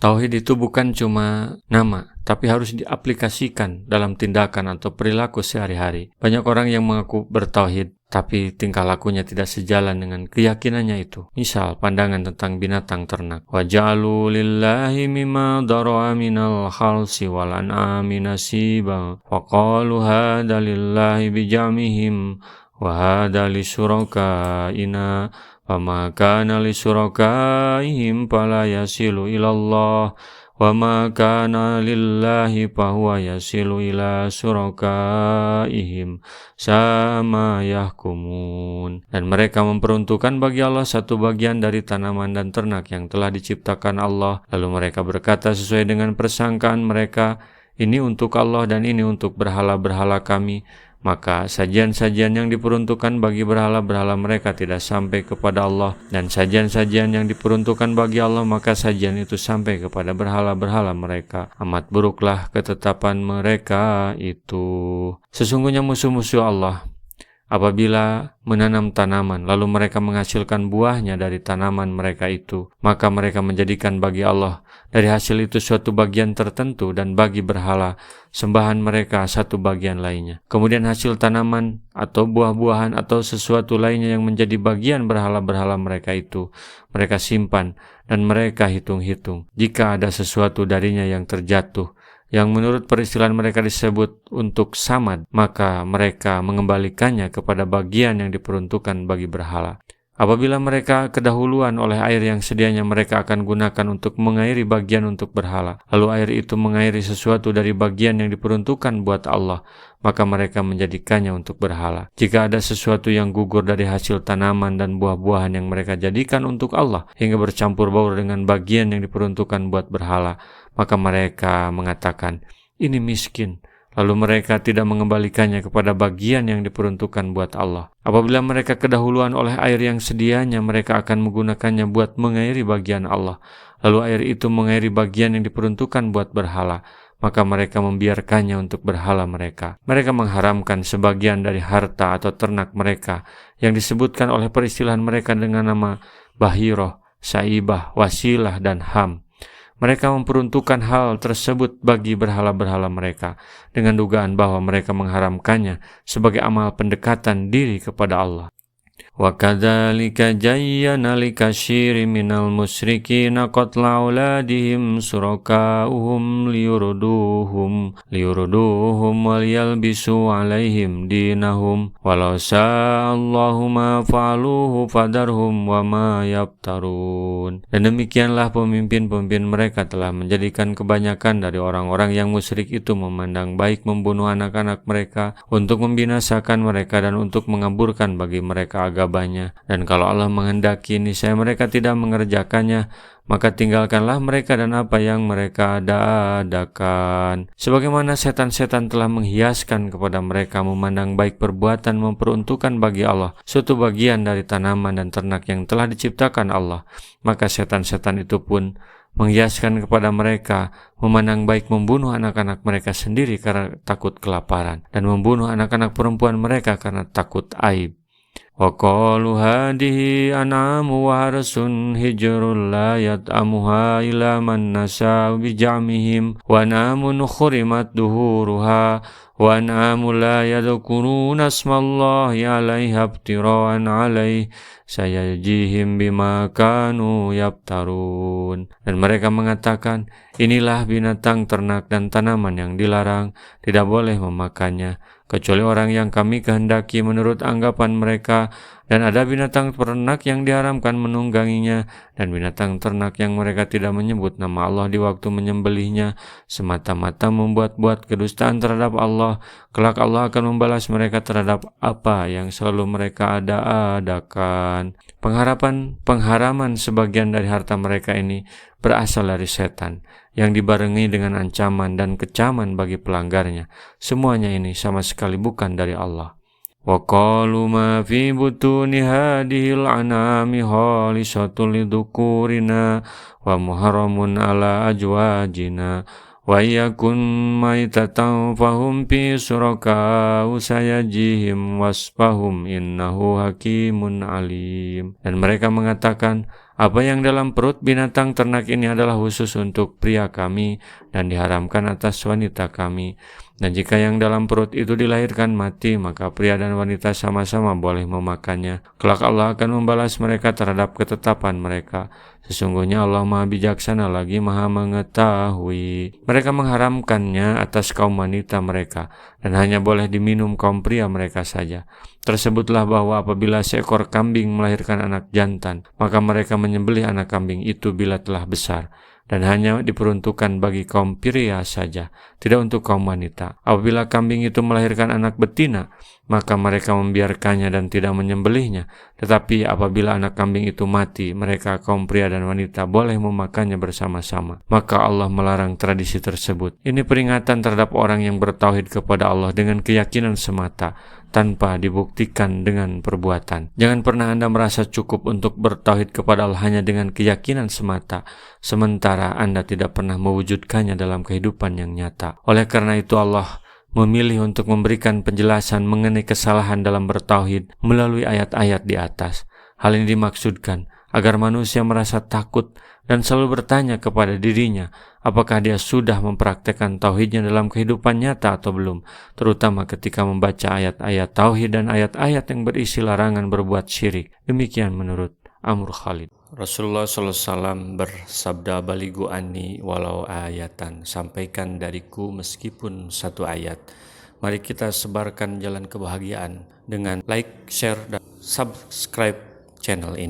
Tauhid itu bukan cuma nama, tapi harus diaplikasikan dalam tindakan atau perilaku sehari-hari. Banyak orang yang mengaku bertauhid, tapi tingkah lakunya tidak sejalan dengan keyakinannya itu. Misal, pandangan tentang binatang ternak. وَجَعَلُوا لِلَّهِ مِمَّا ذَرَأَ مِنَ الْحَرْثِ وَالْأَنْعَامِ نَصِيبًا وَقَالُوا هَذَا لِلَّهِ بِزَعْمِهِمْ وَهَذَا لِشُرَكَائِنَا وَمَا كَانَ لِشُرَكَائِهِمْ فَلَا يَصِلُ إِلَى اللَّهِ وَمَا كَانَ لِلَّهِ فَهُوَ يَصِلُ إِلَى شُرَكَائِهِمْ سَاءَ يَحْكُمُونَ. Dan mereka memperuntukkan bagi Allah satu bagian dari tanaman dan ternak yang telah diciptakan Allah. Lalu mereka berkata sesuai dengan persangkaan mereka, ini untuk Allah dan ini untuk berhala-berhala kami. Maka sajian-sajian yang diperuntukkan bagi berhala-berhala mereka tidak sampai kepada Allah, dan sajian-sajian yang diperuntukkan bagi Allah maka sajian itu sampai kepada berhala-berhala mereka. Amat buruklah ketetapan mereka itu. Sesungguhnya musuh-musuh Allah apabila menanam tanaman lalu mereka menghasilkan buahnya dari tanaman mereka itu, maka mereka menjadikan bagi Allah dari hasil itu suatu bagian tertentu dan bagi berhala sembahan mereka satu bagian lainnya. Kemudian hasil tanaman atau buah-buahan atau sesuatu lainnya yang menjadi bagian berhala-berhala mereka itu mereka simpan dan mereka hitung-hitung. Jika ada sesuatu darinya yang terjatuh yang menurut peristilahan mereka disebut untuk samad, maka mereka mengembalikannya kepada bagian yang diperuntukkan bagi berhala. Apabila mereka kedahuluan oleh air yang sedianya mereka akan gunakan untuk mengairi bagian untuk berhala, lalu air itu mengairi sesuatu dari bagian yang diperuntukkan buat Allah, maka mereka menjadikannya untuk berhala. Jika ada sesuatu yang gugur dari hasil tanaman dan buah-buahan yang mereka jadikan untuk Allah, hingga bercampur baur dengan bagian yang diperuntukkan buat berhala, maka mereka mengatakan, ini miskin. Lalu mereka tidak mengembalikannya kepada bagian yang diperuntukkan buat Allah. Apabila mereka kedahuluan oleh air yang sedianya, mereka akan menggunakannya buat mengairi bagian Allah. Lalu air itu mengairi bagian yang diperuntukkan buat berhala, maka mereka membiarkannya untuk berhala mereka. Mereka mengharamkan sebagian dari harta atau ternak mereka yang disebutkan oleh peristilahan mereka dengan nama Bahiroh, Saibah, Wasilah, dan Ham. Mereka memperuntukkan hal tersebut bagi berhala-berhala mereka dengan dugaan bahwa mereka mengharamkannya sebagai amal pendekatan diri kepada Allah. وَكَذَلِكَ جَيَّنَ لِكَثِيرٍ مِنَ الْمُشْرِكِينَ قَتْلَ أَوْلَادِهِمْ شُرَكَاؤُهُمْ لِيُرْدُوهُمْ وَلِيَلْبِسُوا عَلَيْهِمْ دِينَهُمْ وَلَوْ شَاءَ اللَّهُ مَا فَعَلُوهُ فَذَرْهُمْ وَمَا يَفْتَرُونَ. Dan demikianlah pemimpin-pemimpin mereka telah menjadikan kebanyakan dari orang-orang yang musyrik itu memandang baik membunuh anak-anak mereka untuk membinasakan mereka dan untuk mengaburkan bagi mereka agamanya. Dan kalau Allah menghendaki niscaya mereka tidak mengerjakannya, maka tinggalkanlah mereka dan apa yang mereka adakan. Sebagaimana setan-setan telah menghiaskan kepada mereka memandang baik perbuatan memperuntukkan bagi Allah suatu bagian dari tanaman dan ternak yang telah diciptakan Allah, maka setan-setan itu pun menghiaskan kepada mereka memandang baik membunuh anak-anak mereka sendiri karena takut kelaparan, dan membunuh anak-anak perempuan mereka karena takut aib. وَقَالُوا هَٰذِهِ أَنْعَامٌ وَحَرْثٌ حِجْرٌ لَّا يَطْعَمُهَا إِلَّا مَن نَّشَاءُ بِزَعْمِهِمْ وَأَنْعَامٌ حُرِّمَتْ ظُهُورُهَا وَأَنْعَامٌ لَّا يَذْكُرُونَ اسْمَ اللَّهِ عَلَيْهَا افْتِرَاءً عَلَيْهِ سَيَجْزِيهِمْ بِمَا كَانُوا يَفْتَرُونَ. Dan mereka mengatakan, inilah binatang ternak dan tanaman yang dilarang, tidak boleh memakannya kecuali orang yang kami kehendaki menurut anggapan mereka, dan ada binatang ternak yang diharamkan menungganginya, dan binatang ternak yang mereka tidak menyebut nama Allah di waktu menyembelihnya, semata-mata membuat-buat kedustaan terhadap Allah. Kelak Allah akan membalas mereka terhadap apa yang selalu mereka adakan. Pengharaman sebagian dari harta mereka ini berasal dari setan yang dibarengi dengan ancaman dan kecaman bagi pelanggarnya. Semuanya ini sama sekali bukan dari Allah. وَقَالُوا مَا فِي بُطُونِ هَٰذِهِ الْأَنْعَامِ خَالِصَةٌ لِذُكُورِنَا وَمُحَرَّمٌ عَلَىٰ أَزْوَاجِنَا وَإِنْ يَكُنْ مَيْتَةً فَهُمْ فِيهِ شُرَكَاءُ سَيَجْزِيهِمْ وَصْفَهُمْ إِنَّهُ حَكِيمٌ عَلِيمٌ. Dan mereka mengatakan, Apa yang dalam perut binatang ternak ini adalah khusus untuk pria kami dan diharamkan atas wanita kami. Dan jika yang dalam perut itu dilahirkan mati, maka pria dan wanita sama-sama boleh memakannya. Kelak Allah akan membalas mereka terhadap ketetapan mereka. Sesungguhnya Allah Maha Bijaksana lagi Maha Mengetahui. Mereka mengharamkannya atas kaum wanita mereka, dan hanya boleh diminum kaum pria mereka saja. Tersebutlah bahwa apabila seekor kambing melahirkan anak jantan, maka mereka menyembelih anak kambing itu bila telah besar, dan hanya diperuntukkan bagi kaum pria saja, tidak untuk kaum wanita. Apabila kambing itu melahirkan anak betina, maka mereka membiarkannya dan tidak menyembelihnya. Tetapi apabila anak kambing itu mati, mereka kaum pria dan wanita boleh memakannya bersama-sama. Maka Allah melarang tradisi tersebut. Ini peringatan terhadap orang yang bertauhid kepada Allah dengan keyakinan semata, tanpa dibuktikan dengan perbuatan. Jangan pernah Anda merasa cukup untuk bertauhid kepada Allah hanya dengan keyakinan semata, sementara Anda tidak pernah mewujudkannya dalam kehidupan yang nyata. Oleh karena itu Allah memilih untuk memberikan penjelasan mengenai kesalahan dalam bertauhid melalui ayat-ayat di atas. Hal ini dimaksudkan agar manusia merasa takut dan selalu bertanya kepada dirinya apakah dia sudah mempraktekkan tauhidnya dalam kehidupan nyata atau belum, terutama ketika membaca ayat-ayat tauhid dan ayat-ayat yang berisi larangan berbuat syirik. Demikian menurut Amr Khalid. Rasulullah SAW bersabda, "Baligu anni walau ayatan." Sampaikan dariku meskipun satu ayat. Mari kita sebarkan jalan kebahagiaan dengan like, share, dan subscribe channel ini.